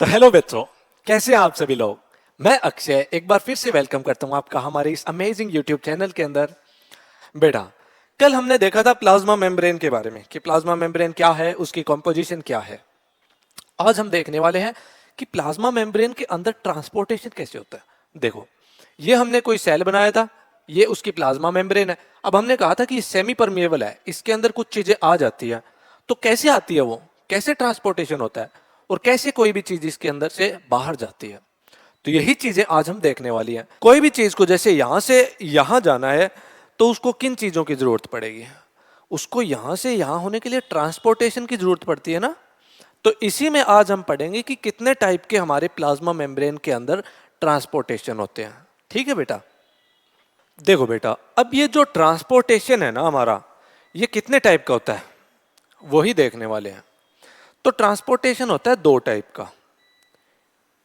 तो हेलो बच्चों, कैसे हैं आप सभी लोग। मैं अक्षय एक बार फिर से वेलकम करता हूं आपका हमारे इस अमेजिंग यूट्यूब चैनल के अंदर। बेटा, कल हमने देखा था प्लाज्मा मेम्ब्रेन के बारे में कि प्लाज्मा मेम्ब्रेन क्या है, उसकी कॉम्पोजिशन क्या है। आज हम देखने वाले हैं कि प्लाज्मा मेम्ब्रेन के अंदर ट्रांसपोर्टेशन कैसे होता है। देखो, ये हमने कोई सेल बनाया था, ये उसकी प्लाज्मा मेम्ब्रेन है। अब हमने कहा था कि ये सेमी परमिएबल है, इसके अंदर कुछ चीजें आ जाती है। तो कैसे आती है वो, कैसे ट्रांसपोर्टेशन होता है और कैसे कोई भी चीज इसके अंदर से बाहर जाती है। तो यही चीजें आज हम देखने वाली हैं। कोई भी चीज को जैसे यहां से यहां जाना है तो उसको किन चीजों की जरूरत पड़ेगी, उसको यहां से यहां होने के लिए ट्रांसपोर्टेशन की जरूरत पड़ती है ना। तो इसी में आज हम पढ़ेंगे कि कितने टाइप के हमारे प्लाज्मा मेम्ब्रेन के अंदर ट्रांसपोर्टेशन होते हैं। ठीक है बेटा। देखो बेटा, अब ये जो ट्रांसपोर्टेशन है ना हमारा, ये कितने टाइप का होता है वही देखने वाले हैं। तो ट्रांसपोर्टेशन होता है दो टाइप का।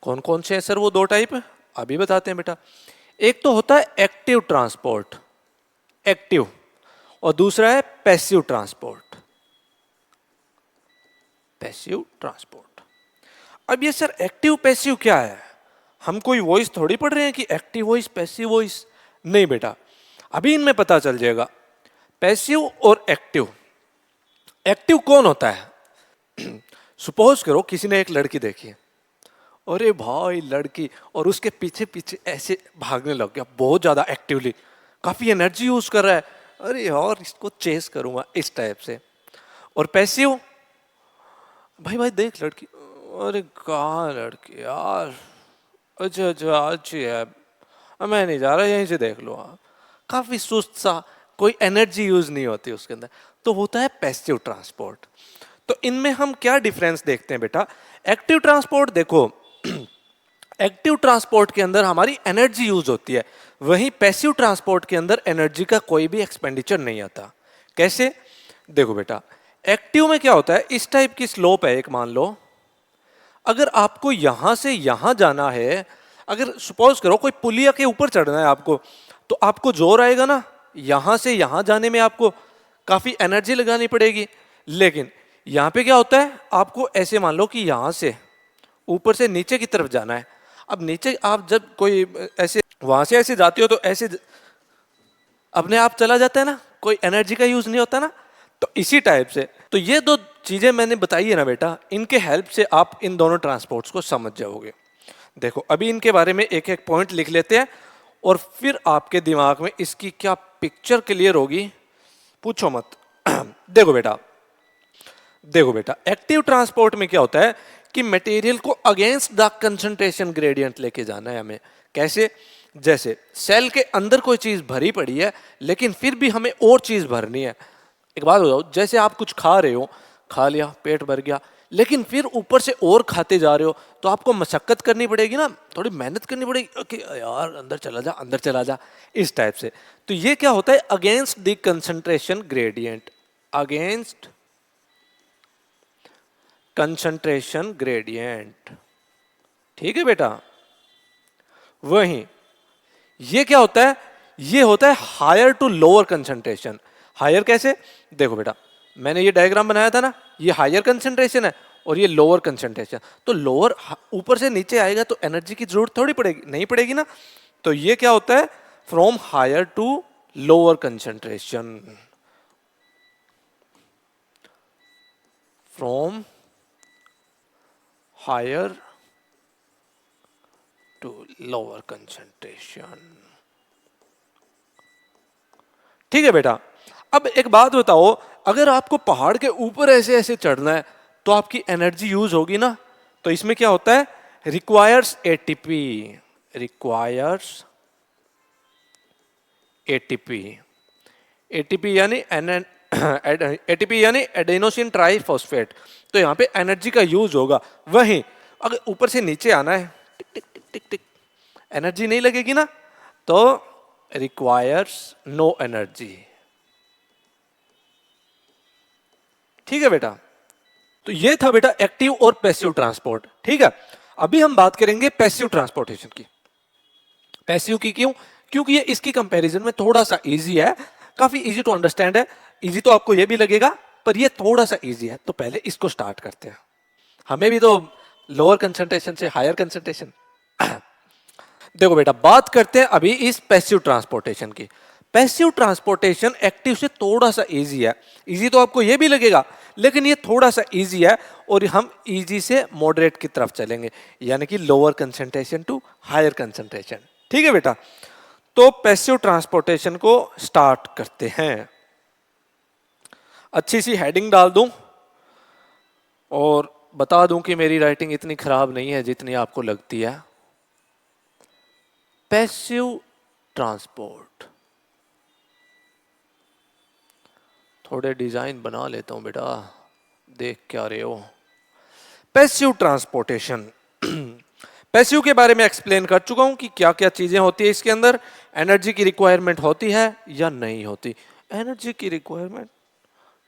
कौन कौन से हैं सर वो दो टाइप? अभी बताते हैं बेटा। एक तो होता है एक्टिव ट्रांसपोर्ट, एक्टिव, और दूसरा है पैसिव ट्रांसपोर्ट, पैसिव ट्रांसपोर्ट। अब ये सर एक्टिव पैसिव क्या है? हम कोई वॉइस थोड़ी पढ़ रहे हैं कि एक्टिव वॉइस पैसिव वॉइस। नहीं बेटा, अभी इनमें पता चल जाएगा पैसिव और एक्टिव। एक्टिव कौन होता है? सपोज करो किसी ने एक लड़की देखी, अरे भाई लड़की, और उसके पीछे पीछे ऐसे भागने लग गया बहुत ज्यादा एक्टिवली, काफी एनर्जी यूज कर रहा है, अरे यार इसको चेस करूंगा, इस टाइप से। और पैसिव, भाई भाई देख लड़की, अरे कहाँ लड़की यार, अच्छा अच्छा अच्छी है, मैं नहीं जा रहा, यहीं से देख लो। काफी सुस्त सा, कोई एनर्जी यूज नहीं होती उसके अंदर, तो होता है पैसिव ट्रांसपोर्ट। तो इनमें हम क्या डिफरेंस देखते हैं बेटा? एक्टिव ट्रांसपोर्ट देखो, एक्टिव ट्रांसपोर्ट के अंदर हमारी एनर्जी यूज होती है, वहीं पैसिव ट्रांसपोर्ट के अंदर एनर्जी का कोई भी एक्सपेंडिचर नहीं आता। कैसे? देखो बेटा, एक्टिव में क्या होता है, इस टाइप की स्लोप है एक, मान लो अगर आपको यहां से यहां जाना है, अगर सपोज करो कोई पुलिया के ऊपर चढ़ना है आपको, तो आपको जोर आएगा ना, यहां से यहां जाने में आपको काफी एनर्जी लगानी पड़ेगी। लेकिन यहां पे क्या होता है, आपको ऐसे मान लो कि यहां से ऊपर से नीचे की तरफ जाना है। अब नीचे आप जब कोई ऐसे वहां से ऐसे जाते हो तो ऐसे अपने आप चला जाता है ना, कोई एनर्जी का यूज नहीं होता ना। तो इसी टाइप से, तो ये दो चीजें मैंने बताई है ना बेटा, इनके हेल्प से आप इन दोनों ट्रांसपोर्ट्स को समझ जाओगे। देखो अभी इनके बारे में एक एक पॉइंट लिख लेते हैं और फिर आपके दिमाग में इसकी क्या पिक्चर क्लियर होगी, पूछो मत। देखो बेटा, देखो बेटा, एक्टिव ट्रांसपोर्ट में क्या होता है कि मटेरियल को अगेंस्ट द कंसंट्रेशन ग्रेडियंट लेके जाना है हमें। कैसे? जैसे सेल के अंदर कोई चीज भरी पड़ी है, लेकिन फिर भी हमें और चीज भरनी है। एक बात बताओ, जैसे आप कुछ खा रहे हो, खा लिया, पेट भर गया, लेकिन फिर ऊपर से और खाते जा रहे हो, तो आपको मशक्कत करनी पड़ेगी ना, थोड़ी मेहनत करनी पड़ेगी कि यार अंदर चला जा, अंदर चला जा, इस टाइप से। तो ये क्या होता है, against the concentration gradient, against concentration gradient. ठीक है बेटा। वहीं ये क्या होता है, ये होता है higher to lower concentration. Higher कैसे? देखो बेटा, मैंने ये डायग्राम बनाया था ना, ये हायर कंसंट्रेशन है और ये लोअर कंसंट्रेशन। तो लोअर ऊपर से नीचे आएगा तो एनर्जी की जरूरत थोड़ी पड़ेगी, नहीं पड़ेगी ना। तो ये क्या होता है, from higher to lower concentration, from higher to lower concentration. ठीक है बेटा। अब एक बात बताओ, अगर आपको पहाड़ के ऊपर ऐसे ऐसे चढ़ना है तो आपकी एनर्जी यूज होगी ना। तो इसमें क्या होता है, requires ATP, requires ATP, ATP यानी एटीपी यानी एडेनोसिन ट्राइफॉस्फेट। तो यहां पे एनर्जी का यूज होगा। वहीं अगर ऊपर से नीचे आना है, टिक टिक टिक टिक टिक, एनर्जी नहीं लगेगी ना, तो रिक्वायर्स नो एनर्जी। ठीक है बेटा। तो ये था बेटा एक्टिव और पैसिव ट्रांसपोर्ट। ठीक है, अभी हम बात करेंगे पैसिव ट्रांसपोर्टेशन की। पैसिव की क्यों? क्योंकि ये इसकी कंपैरिजन में थोड़ा सा इजी है, काफी इजी टू अंडरस्टैंड है। इजी तो आपको ये भी लगेगा, पर ये थोड़ा सा इजी है। तो पहले इसको स्टार्ट करते हैं, हमें भी तो लोअर कंसंट्रेशन से हायर कंसंट्रेशन। देखो बेटा, बात करते हैं अभी इस पैसिव ट्रांसपोर्टेशन की। पैसिव ट्रांसपोर्टेशन एक्टिव से थोड़ा सा इजी है। इजी तो आपको ये भी लगेगा, लेकिन ये थोड़ा सा इजी है और हम इजी से मॉडरेट की तरफ चलेंगे, यानी कि lower concentration to higher concentration. ठीक है बेटा, तो पैसिव ट्रांसपोर्टेशन को स्टार्ट करते हैं। अच्छी सी हेडिंग डाल दूं और बता दूं कि मेरी राइटिंग इतनी खराब नहीं है जितनी आपको लगती है। पैसिव ट्रांसपोर्ट, थोड़े डिजाइन बना लेता हूं बेटा, देख क्या रहे हो। पैसिव ट्रांसपोर्टेशन, पैसिव के बारे में एक्सप्लेन कर चुका हूं कि क्या क्या चीजें होती है इसके अंदर। एनर्जी की रिक्वायरमेंट होती है या नहीं होती? एनर्जी की रिक्वायरमेंट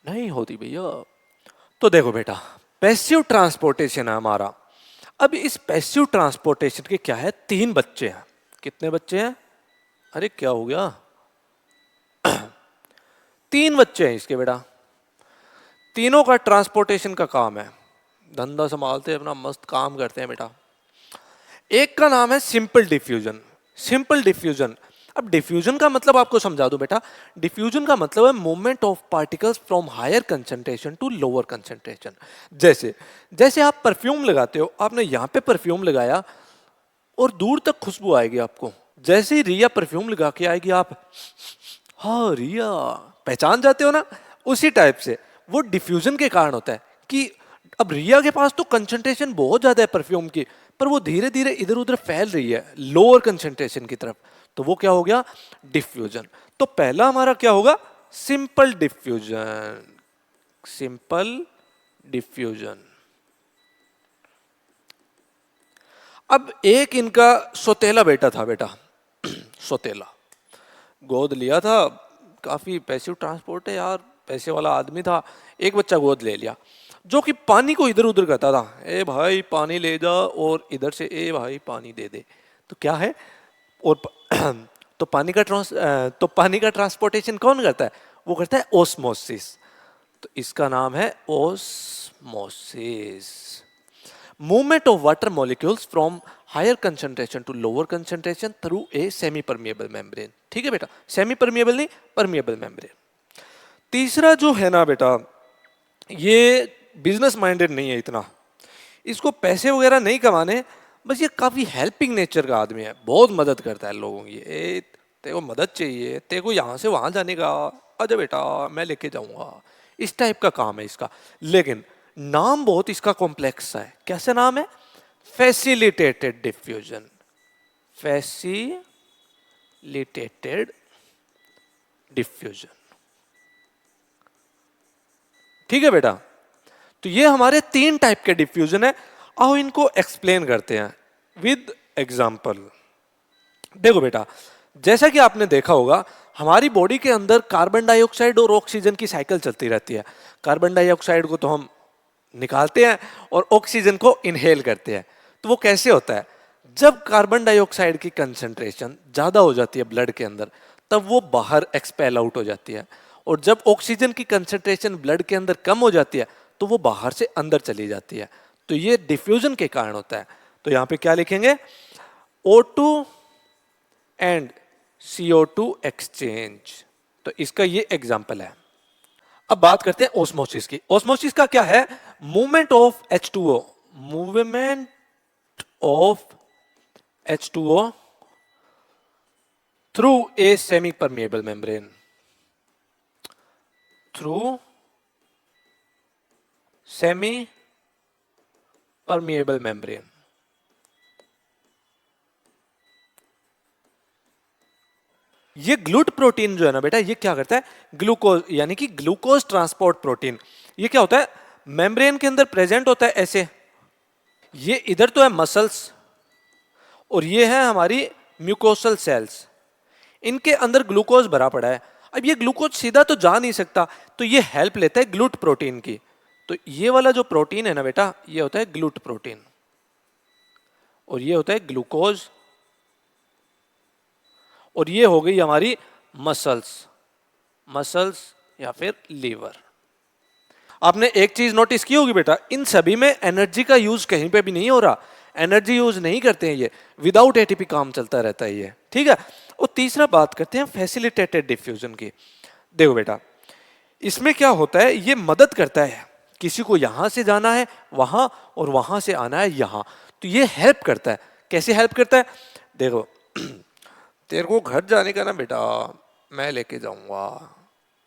नहीं होती भैया। तो देखो बेटा, पैसिव ट्रांसपोर्टेशन है हमारा। अब इस पैसिव ट्रांसपोर्टेशन के क्या है, 3 बच्चे हैं। कितने बच्चे हैं? अरे क्या हो गया? 3 बच्चे हैं इसके बेटा। तीनों का ट्रांसपोर्टेशन का काम है। धंधा संभालते हैं अपना, मस्त काम करते हैं बेटा। एक का नाम है सिंपल डिफ्यूजन। सिंपल डिफ्यूजन, अब डिफ्यूजन का मतलब आपको समझा दूं बेटा। डिफ्यूजन का मतलब है movement of particles from higher concentration to lower concentration. जैसे जैसे आप परफ्यूम लगाते हो, आपने यहां पे परफ्यूम लगाया और दूर तक खुशबू आएगी आपको। जैसे ही रिया परफ्यूम लगा के आएगी, आप हाँ रिया पहचान जाते हो ना। उसी टाइप से वो डिफ्यूजन के कारण होता है कि अब रिया के पास तो कंसंट्रेशन बहुत ज्यादा है परफ्यूम की, पर वो धीरे धीरे इधर उधर फैल रही है लोअर कंसंट्रेशन की तरफ, तो वो क्या हो गया? डिफ्यूजन। तो पहला हमारा क्या होगा? Simple diffusion. Simple diffusion. अब एक इनका सोतेला बेटा था बेटा, सोतेला गोद लिया था। काफी पैसिव ट्रांसपोर्ट है यार, पैसे वाला आदमी था। एक बच्चा गोद ले लिया जो कि पानी को इधर उधर करता था, ए भाई पानी ले जा, और इधर से ए भाई पानी दे दे। तो क्या है, और तो पानी का ट्रांसपोर्टेशन कौन करता है? वो करता है ओस्मोसिस। तो इसका नाम है osmosis. Movement of water molecules from higher concentration to lower concentration through a semi permeable membrane. ठीक है बेटा, सेमी परमिएबल नहीं, परमिएबल मेम्ब्रेन। तीसरा जो है ना बेटा, ये बिजनेस माइंडेड नहीं है इतना, इसको पैसे वगैरह नहीं कमाने, बस ये काफी हेल्पिंग नेचर का आदमी है, बहुत मदद करता है लोगों की। ए तेरे को मदद चाहिए, तेरे को यहाँ से वहां जाने का, आजा बेटा मैं लेके जाऊंगा, इस टाइप का काम है इसका। लेकिन नाम बहुत इसका कॉम्प्लेक्स है। कैसे नाम है? Facilitated diffusion. Facilitated diffusion. ठीक है बेटा, तो ये हमारे 3 टाइप के डिफ्यूजन है। आओ इनको एक्सप्लेन करते हैं विद एग्जांपल। देखो बेटा, जैसा कि आपने देखा होगा, हमारी बॉडी के अंदर कार्बन डाइऑक्साइड और ऑक्सीजन की साइकिल चलती रहती है। कार्बन डाइऑक्साइड को तो हम निकालते हैं और ऑक्सीजन को इनहेल करते हैं। तो वो कैसे होता है? जब कार्बन डाइऑक्साइड की कंसंट्रेशन ज्यादा हो जाती है ब्लड के अंदर, तब वो बाहर एक्सपेल आउट हो जाती है, और जब ऑक्सीजन की कंसंट्रेशन ब्लड के अंदर कम हो जाती है, तो वो बाहर से अंदर चली जाती है। तो ये डिफ्यूजन के कारण होता है। तो यहां पे क्या लिखेंगे? O2 and CO2 exchange. तो इसका ये एग्जांपल है। अब बात करते हैं ओस्मोसिस की। ओस्मोसिस का क्या है? Movement of H2O, movement of H2O through a semi permeable membrane, through semi permeable membrane. ये ग्लूट प्रोटीन जो है ना बेटा, ये क्या करता है? ग्लूकोज, यानी कि ग्लूकोज ट्रांसपोर्ट प्रोटीन। ये क्या होता है? मेम्ब्रेन के अंदर प्रेजेंट होता है ऐसे। ये इधर तो है मसल्स, और ये है हमारी म्यूकोसल सेल्स। इनके अंदर ग्लूकोज भरा पड़ा है। अब ये ग्लूकोज सीधा तो जा नहीं सकता, तो ये हेल्प लेता है ग्लूट प्रोटीन की। तो ये वाला जो प्रोटीन है ना बेटा, ये होता है ग्लूट प्रोटीन, और ये होता है ग्लूकोज, और ये हो गई हमारी मसल्स, मसल्स या फिर लीवर। आपने एक चीज नोटिस की होगी बेटा, इन सभी में एनर्जी का यूज कहीं पे भी नहीं हो रहा, एनर्जी यूज नहीं करते हैं ये, विदाउट एटीपी काम चलता रहता है ये, ठीक है। और तीसरा बात करते हैं फैसिलिटेटेड डिफ्यूजन की। देखो बेटा, इसमें क्या होता है, ये मदद करता है, किसी को यहां से जाना है वहां और वहां से आना है यहां, तो ये हेल्प करता है। कैसे हेल्प करता है, देखो तेरे को घर जाने का ना बेटा, मैं लेके जाऊंगा,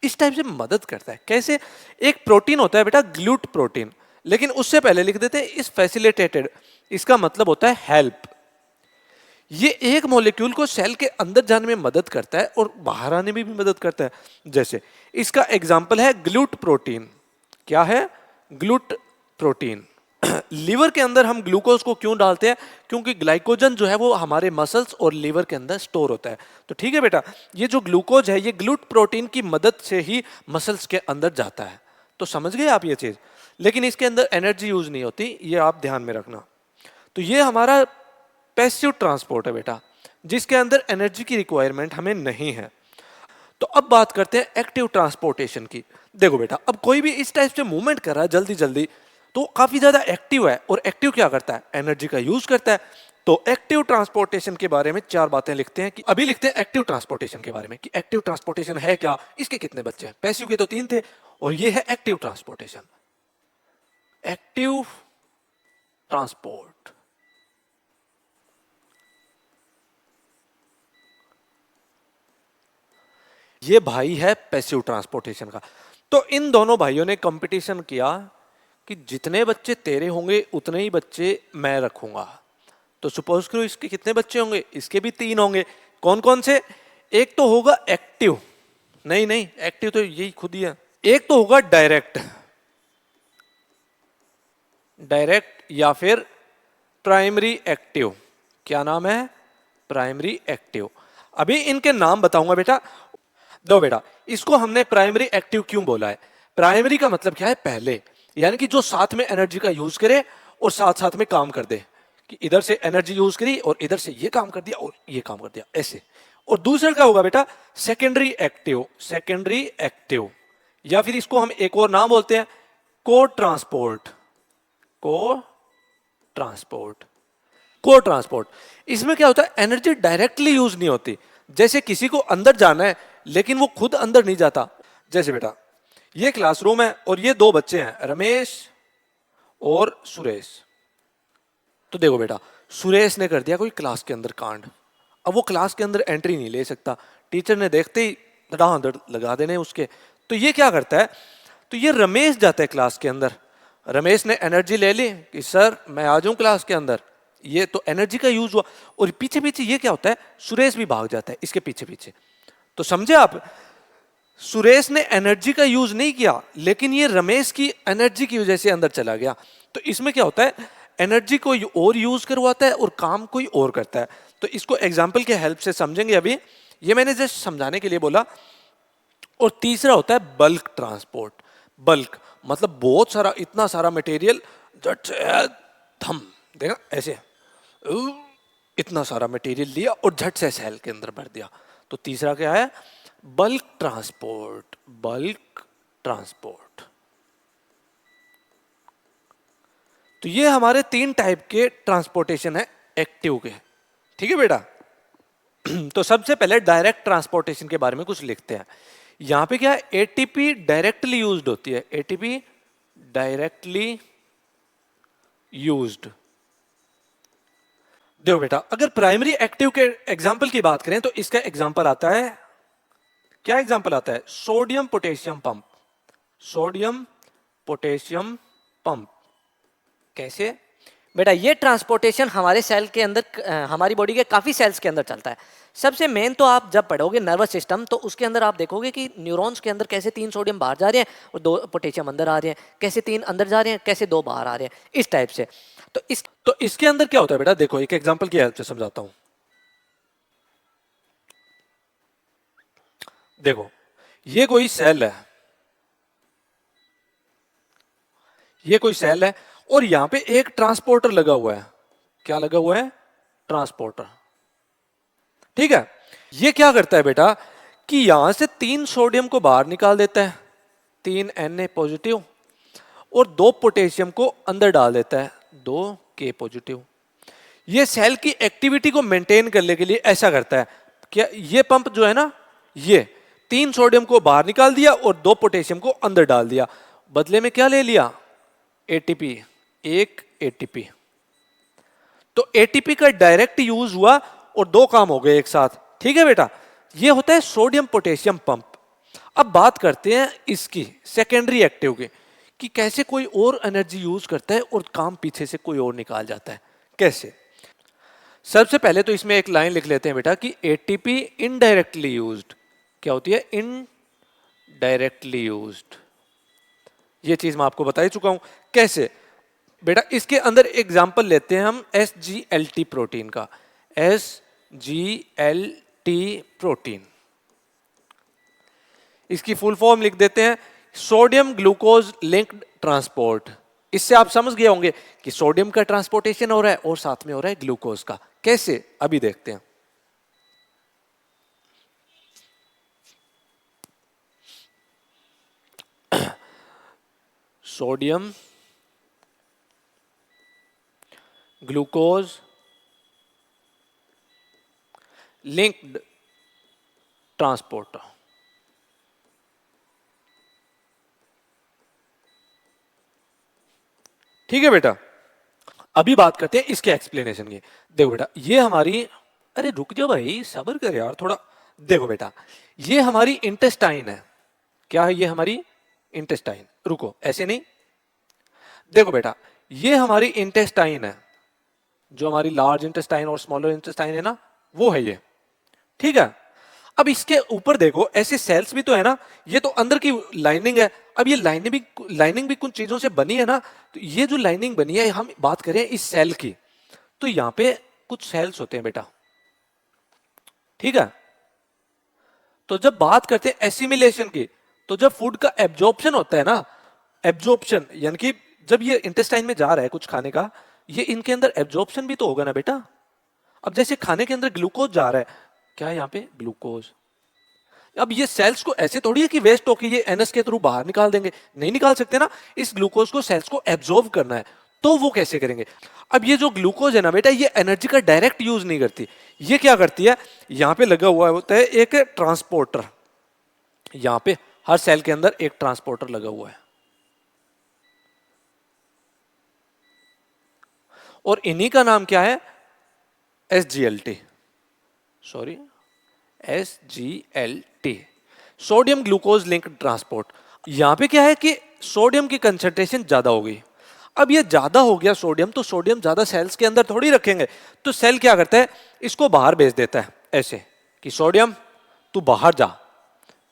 इस टाइप से मदद करता है। कैसे, एक प्रोटीन होता है बेटा ग्लूट प्रोटीन, लेकिन उससे पहले लिख देते हैं इस फैसिलिटेटेड, इसका मतलब होता है हेल्प। ये एक मॉलिक्यूल को सेल के अंदर जाने में मदद करता है और बाहर आने में भी मदद करता है। जैसे इसका एग्जाम्पल है ग्लूट प्रोटीन। क्या है, ग्लूट प्रोटीन। लीवर के अंदर हम ग्लूकोज को क्यों डालते हैं, क्योंकि ग्लाइकोजन जो है वो हमारे मसल्स और लीवर के अंदर स्टोर होता है। तो ठीक है बेटा, ये जो ग्लूकोज है ये ग्लूट प्रोटीन की मदद से ही मसल्स के अंदर जाता है। तो समझ गए आप ये चीज, लेकिन इसके अंदर एनर्जी यूज नहीं होती, ये आप ध्यान में रखना। तो ये हमारा पैसिव ट्रांसपोर्ट है बेटा, जिसके अंदर एनर्जी की रिक्वायरमेंट हमें नहीं है। तो अब बात करते हैं एक्टिव ट्रांसपोर्टेशन की। देखो बेटा, अब कोई भी इस टाइप से मूवमेंट कर रहा है जल्दी जल्दी, तो काफी ज्यादा एक्टिव है, और एक्टिव क्या करता है, एनर्जी का यूज करता है। तो एक्टिव ट्रांसपोर्टेशन के बारे में 4 बातें लिखते हैं, कि अभी लिखते हैं एक्टिव ट्रांसपोर्टेशन के बारे में, कि एक्टिव ट्रांसपोर्टेशन है क्या, इसके कितने बच्चे हैं। पैसिव के तो 3 थे, और ये है एक्टिव ट्रांसपोर्टेशन। एक्टिव ट्रांसपोर्ट, ये भाई है पैसिव ट्रांसपोर्टेशन का। तो इन दोनों भाइयों ने कंपटीशन किया कि जितने बच्चे तेरे होंगे उतने ही बच्चे मैं रखूंगा। तो सपोज करो इसके कितने बच्चे होंगे, इसके भी 3 होंगे। कौन कौन से, एक तो होगा एक्टिव, नहीं नहीं एक्टिव तो यही खुद ही है, एक तो होगा डायरेक्ट, डायरेक्ट या फिर प्राइमरी एक्टिव। क्या नाम है, प्राइमरी एक्टिव। अभी इनके नाम बताऊंगा बेटा। दो बेटा, इसको हमने प्राइमरी एक्टिव क्यों बोला है, प्राइमरी का मतलब क्या है, पहले, यानी कि जो साथ में एनर्जी का यूज करे और साथ साथ में काम कर दे, कि इधर से एनर्जी यूज करी और इधर से ये काम कर दिया और ये काम कर दिया, ऐसे। और दूसरा क्या होगा बेटा, सेकेंडरी एक्टिव, सेकेंडरी एक्टिव, या फिर इसको हम एक और नाम बोलते हैं को ट्रांसपोर्ट, को ट्रांसपोर्ट, को ट्रांसपोर्ट। इसमें क्या होता है, एनर्जी डायरेक्टली यूज नहीं होती। जैसे किसी को अंदर जाना है लेकिन वो खुद अंदर नहीं जाता। जैसे बेटा, ये क्लासरूम है और ये 2 बच्चे हैं, रमेश और सुरेश। तो देखो बेटा, सुरेश ने कर दिया कोई क्लास के अंदर कांड, अब वो क्लास के अंदर एंट्री नहीं ले सकता, टीचर ने देखते ही धड़ाधड़ लगा देने उसके। तो ये क्या करता है, तो ये रमेश जाता है क्लास के अंदर, रमेश ने एनर्जी ले ली कि सर मैं आ जाऊं क्लास के अंदर, ये तो एनर्जी का यूज हुआ। और पीछे पीछे ये क्या होता है, सुरेश भी भाग जाता है इसके पीछे पीछे। तो समझे आप, सुरेश ने एनर्जी का यूज नहीं किया, लेकिन ये रमेश की एनर्जी की वजह से अंदर चला गया। तो इसमें क्या होता है, एनर्जी कोई और यूज करवाता है और काम कोई और करता है। तो इसको एग्जाम्पल के हेल्प से समझेंगे अभी, ये मैंने जस्ट समझाने के लिए बोला। और तीसरा होता है बल्क ट्रांसपोर्ट। बल्क मतलब बहुत सारा, इतना सारा मटेरियल झट से थम, देखा ऐसे इतना सारा मटेरियल लिया और झट से सेल के अंदर भर दिया। तो तीसरा क्या है, बल्क ट्रांसपोर्ट, बल्क ट्रांसपोर्ट। तो ये हमारे 3 टाइप के ट्रांसपोर्टेशन है एक्टिव के, ठीक है बेटा। तो सबसे पहले डायरेक्ट ट्रांसपोर्टेशन के बारे में कुछ लिखते हैं। यहां पे क्या है, एटीपी डायरेक्टली यूज्ड होती है, एटीपी डायरेक्टली यूज्ड। देखो बेटा, अगर प्राइमरी एक्टिव के एग्जाम्पल की बात करें तो इसका एग्जाम्पल आता है, क्या एग्जाम्पल आता है, sodium potassium pump, sodium potassium pump. कैसे बेटा, ये ट्रांसपोर्टेशन हमारे सेल के अंदर, हमारी बॉडी के काफ़ी सेल्स के अंदर चलता है। सबसे मेन तो आप जब पढ़ोगे नर्वस सिस्टम, तो उसके अंदर आप देखोगे कि न्यूरॉन्स के अंदर कैसे 3 सोडियम बाहर जा रहे हैं और 2 पोटेशियम अंदर आ रहे हैं, कैसे 3 अंदर जा रहे हैं, कैसे 2 बाहर आ रहे हैं, इस टाइप से। तो इसके अंदर क्या होता है बेटा, देखो एक एग्जाम्पल की हेल्प से समझाता हूं। देखो ये कोई सेल है, ये कोई सेल है और यहां पे एक ट्रांसपोर्टर लगा हुआ है। क्या लगा हुआ है, ट्रांसपोर्टर, ठीक है। ये क्या करता है बेटा, कि यहां से 3 सोडियम को बाहर निकाल देता है, 3 Na पॉजिटिव, और 2 पोटेशियम को अंदर डाल देता है, 2 K पॉजिटिव। ये सेल की एक्टिविटी को मेंटेन करने के लिए ऐसा करता है। क्या ये पंप जो है ना, ये 3 सोडियम को बाहर निकाल दिया और 2 पोटेशियम को अंदर डाल दिया। बदले में क्या ले लिया? एटीपी, एक एटीपी। तो एटीपी का डायरेक्ट यूज हुआ और 2 काम हो गए एक साथ। ठीक है बेटा, ये होता है सोडियम पोटेशियम पंप। अब बात करते हैं इसकी सेकेंडरी एक्टिव की, कि कैसे कोई और एनर्जी यूज करता है और काम पीछे से कोई और निकाल जाता है। कैसे? सबसे पहले तो इसमें एक लाइन लिख लेते हैं बेटा कि एटीपी इनडायरेक्टली यूज्ड। क्या होती है? Indirectly used. ये चीज मैं आपको बता ही चुका हूं। कैसे बेटा? इसके अंदर एग्जांपल लेते हैं हम SGLT प्रोटीन का। SGLT प्रोटीन, इसकी फुल फॉर्म लिख देते हैं सोडियम ग्लूकोज लिंक्ड ट्रांसपोर्ट। इससे आप समझ गए होंगे कि सोडियम का ट्रांसपोर्टेशन हो रहा है और साथ में हो रहा है ग्लूकोज का। कैसे? अभी देखते हैं। Sodium glucose linked transport. ठीक है बेटा, अभी बात करते हैं इसके एक्सप्लेनेशन की। देखो बेटा, ये हमारी, अरे रुक जाओ भाई, सब्र कर यार थोड़ा। देखो बेटा, ये हमारी इंटेस्टाइन है। क्या है? ये हमारी इंटेस्टाइन। रुको, ऐसे नहीं। देखो बेटा, ये हमारी इंटेस्टाइन है, जो हमारी लार्ज इंटेस्टाइन और स्मॉलर इंटेस्टाइन है ना, वो है ये। ठीक है, अब इसके ऊपर देखो ऐसे सेल्स भी तो है ना, ये तो अंदर की लाइनिंग है। अब ये लाइनिंग भी कुछ चीजों से बनी है ना। तो ये जो लाइनिंग बनी है, हम बात करें इस सेल की, तो यहां पे कुछ सेल्स होते हैं बेटा। ठीक है, तो जब बात करते हैं एसिमिलेशन की, तो जब फूड का एब्जॉर्प्शन होता है ना, एब्जॉर्प्शन यानी कि जब ये इंटेस्टाइन में जा रहा है कुछ खाने का, ये इनके अंदर एब्जॉर्प्शन भी तो होगा ना बेटा। अब जैसे खाने के अंदर ग्लूकोज जा रहा है, क्या है यहाँ पे? ग्लूकोज। अब ये सेल्स को ऐसे थोड़ी है कि वेस्ट होके ये एनएस के थ्रू बाहर निकाल देंगे, नहीं निकाल सकते ना। इस ग्लूकोज को सेल्स को एब्जॉर्ब करना है, तो वो कैसे करेंगे? अब ये जो ग्लूकोज है ना बेटा, ये एनर्जी का डायरेक्ट यूज नहीं करती। ये क्या करती है? यहां पे लगा हुआ होता है एक ट्रांसपोर्टर। यहां पे हर सेल के अंदर एक ट्रांसपोर्टर लगा हुआ है, और इन्हीं का नाम क्या है? SGLT। Sorry, SGLT, sodium glucose linked transport. यहां पे क्या है कि सोडियम की कंसंट्रेशन ज्यादा हो गई। अब ये ज्यादा हो गया सोडियम, तो सोडियम ज्यादा सेल्स के अंदर थोड़ी रखेंगे, तो सेल क्या करता है? इसको बाहर भेज देता है ऐसे कि सोडियम तू बाहर जा।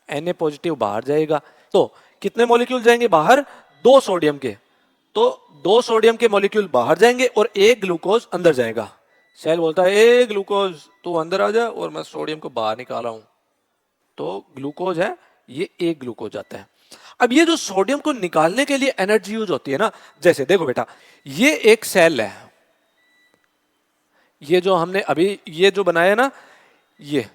Na पॉजिटिव बाहर जाएगा, तो कितने मॉलिक्यूल जाएंगे बाहर? 2 सोडियम के। तो 2 सोडियम के मॉलिक्यूल बाहर जाएंगे और 1 ग्लूकोज अंदर जाएगा। सेल बोलता है ए ग्लूकोज तू अंदर आ जा और मैं सोडियम को बाहर निकाल रहा हूं। तो ग्लूकोज है, ये 1 ग्लूकोज आता है। अब ये जो सोडियम को निकालने के लिए एनर्जी यूज होती है ना, जैसे देखो बेटा, ये एक सेल है, ये जो हमने अभी ये जो बनाया ना, ये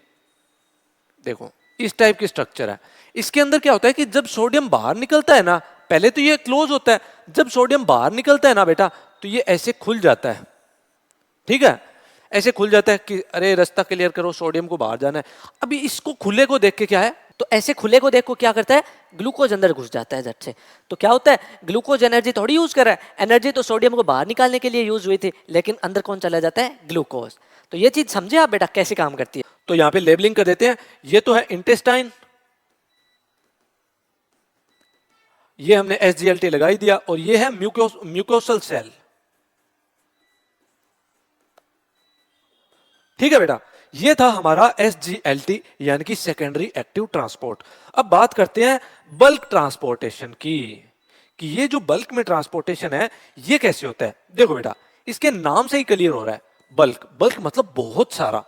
देखो इस टाइप की स्ट्रक्चर है। इसके अंदर क्या होता है कि जब सोडियम बाहर निकलता है ना, पहले तो ये क्लोज होता है, जब सोडियम बाहर निकलता है ना बेटा, तो ये ऐसे खुल जाता है। ठीक है, ऐसे खुल जाता है कि अरे रास्ता क्लियर करो, सोडियम को बाहर जाना है। अभी इसको खुले को देख के क्या है? तो ऐसे खुले को देखो क्या करता है? ग्लूकोज अंदर घुस जाता है झट से। तो क्या होता है? ग्लूकोज एनर्जी थोड़ी यूज कर रहा है, एनर्जी तो सोडियम को बाहर निकालने के लिए यूज हुई थी, लेकिन अंदर कौन चला जाता है? ग्लूकोज। तो ये चीज समझे आप बेटा कैसे काम करती है? तो यहां पे लेबलिंग कर देते हैं। ये तो है इंटेस्टाइन, ये हमने SGLT लगाई दिया, और ये है म्यूकोसल सेल। ठीक है बेटा, ये था हमारा SGLT यानी कि सेकेंडरी एक्टिव ट्रांसपोर्ट। अब बात करते हैं बल्क ट्रांसपोर्टेशन की, कि ये जो बल्क में ट्रांसपोर्टेशन है ये कैसे होता है। देखो बेटा, इसके नाम से ही क्लियर हो रहा है, बल्क। बल्क मतलब बहुत सारा।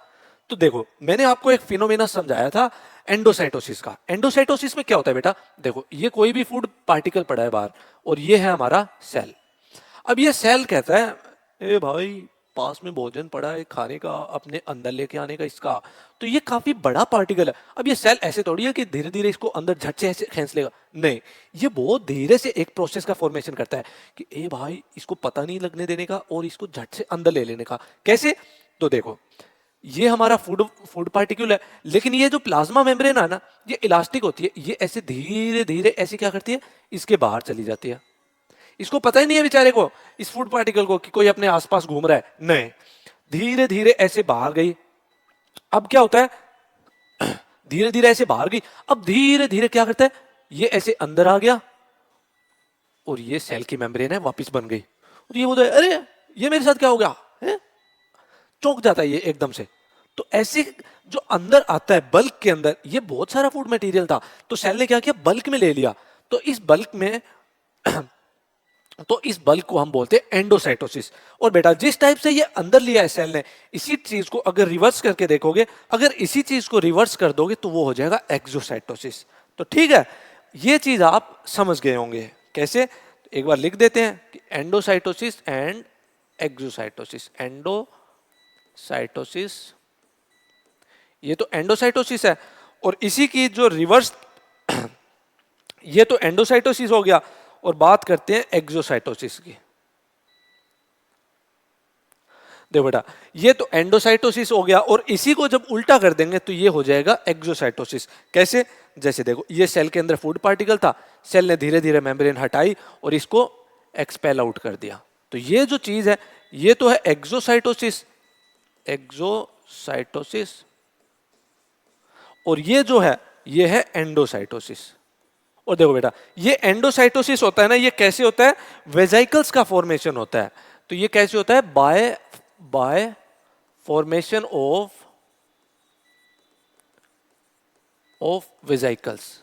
तो देखो, मैंने आपको एक फिनोमेना समझाया था एंडोसाइटोसिस का। एंडोसाइटोसिस में क्या होता है बेटा? देखो, ये कोई भी फूड पार्टिकल पड़ा है बाहर, और ये है हमारा सेल। अब ये सेल कहता है ए भाई पास में भोजन पड़ा है खाने का, अपने अंदर लेके आने का इसका, तो ये काफी बड़ा पार्टिकल है। अब ये सेल ऐसे थोड़ी है कि धीरे धीरे इसको अंदर झट से ऐसे खींच लेगा, नहीं, ये बहुत धीरे से एक प्रोसेस का फॉर्मेशन करता है कि ए भाई इसको पता नहीं लगने देने का और इसको झट से अंदर ले लेने का। कैसे? तो देखो, ये हमारा फूड फूड पार्टिकल है, लेकिन ये जो प्लाज्मा मेम्ब्रेन है ना, ये इलास्टिक होती है, ये ऐसे धीरे धीरे ऐसे क्या करती है, इसके बाहर चली जाती है। इसको पता ही नहीं है बेचारे को, इस फूड पार्टिकल को, कि कोई अपने आसपास घूम रहा है, नहीं, धीरे धीरे ऐसे बाहर गई। अब क्या होता है, धीरे धीरे ऐसे बाहर गई, अब धीरे धीरे क्या करता है, ये ऐसे अंदर आ गया और ये सेल की मेम्ब्रेन है वापस बन गई। और ये बोलता है अरे ये मेरे साथ क्या हो गया है, चौंक जाता है ये एकदम से। तो ऐसे जो अंदर आता है बल्क के अंदर, ये बहुत सारा फूड मटेरियल था, तो सेल ने क्या किया, बल्क में ले लिया। तो इस बल्क में तो इस बल्क को हम बोलते हैं एंडोसाइटोसिस। और बेटा जिस टाइप से ये अंदर लिया है सेल ने, इसी चीज को अगर रिवर्स करके देखोगे, अगर इसी चीज को रिवर्स कर दोगे तो वो हो जाएगा एक्सोसाइटोसिस। तो ठीक है, ये चीज आप समझ गए होंगे कैसे। एक बार लिख देते हैं कि एंडोसाइटोसिस एंड एक्सोसाइटोसिस। एंडोसाइटोसिस, ये तो एंडोसाइटोसिस है, और इसी की जो रिवर्स ये तो एंडोसाइटोसिस हो गया। और बात करते हैं एक्सोसाइटोसिस की। देखो बेटा, ये तो एंडोसाइटोसिस हो गया, और इसी को जब उल्टा कर देंगे तो ये हो जाएगा एक्सोसाइटोसिस। कैसे? जैसे देखो, ये सेल के अंदर फूड पार्टिकल था, सेल ने धीरे धीरे मेम्ब्रेन हटाई और इसको एक्सपेल आउट कर दिया। तो ये जो चीज है, ये तो है एक्सोसाइटोसिस, एक्सोसाइटोसिस, और ये जो है ये है एंडोसाइटोसिस। और देखो बेटा, ये एंडोसाइटोसिस होता है ना, ये कैसे होता है, वेजाइकल्स का फॉर्मेशन होता है। तो ये कैसे होता है, बाय फॉर्मेशन ऑफ वेजाइकल्स।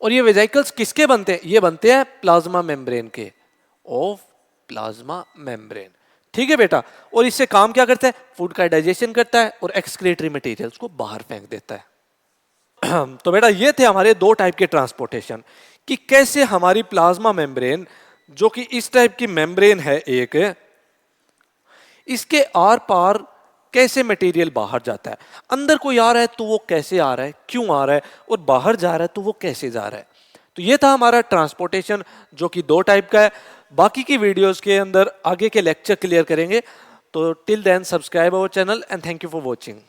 और ये वेजाइकल्स किसके बनते हैं, ये बनते हैं प्लाज्मा मेम्ब्रेन के, ऑफ प्लाज्मा मेम्ब्रेन। ठीक है बेटा, और इससे काम क्या करता है, फूड का डाइजेशन करता है और एक्सक्रीटरी मटेरियल्स को बाहर फेंक देता है। तो बेटा ये थे हमारे दो टाइप के ट्रांसपोर्टेशन, कि कैसे हमारी प्लाज्मा मेम्ब्रेन, जो कि इस टाइप की मेम्ब्रेन है एक, इसके आर पार कैसे मटेरियल बाहर जाता है। अंदर कोई आ रहा है तो वो कैसे आ रहा है, क्यों आ रहा है, और बाहर जा रहा है तो वो कैसे जा रहा है। तो ये था हमारा ट्रांसपोर्टेशन, जो कि दो टाइप का है। बाकी की वीडियोस के अंदर आगे के लेक्चर क्लियर करेंगे। तो till then subscribe our channel and thank you for watching.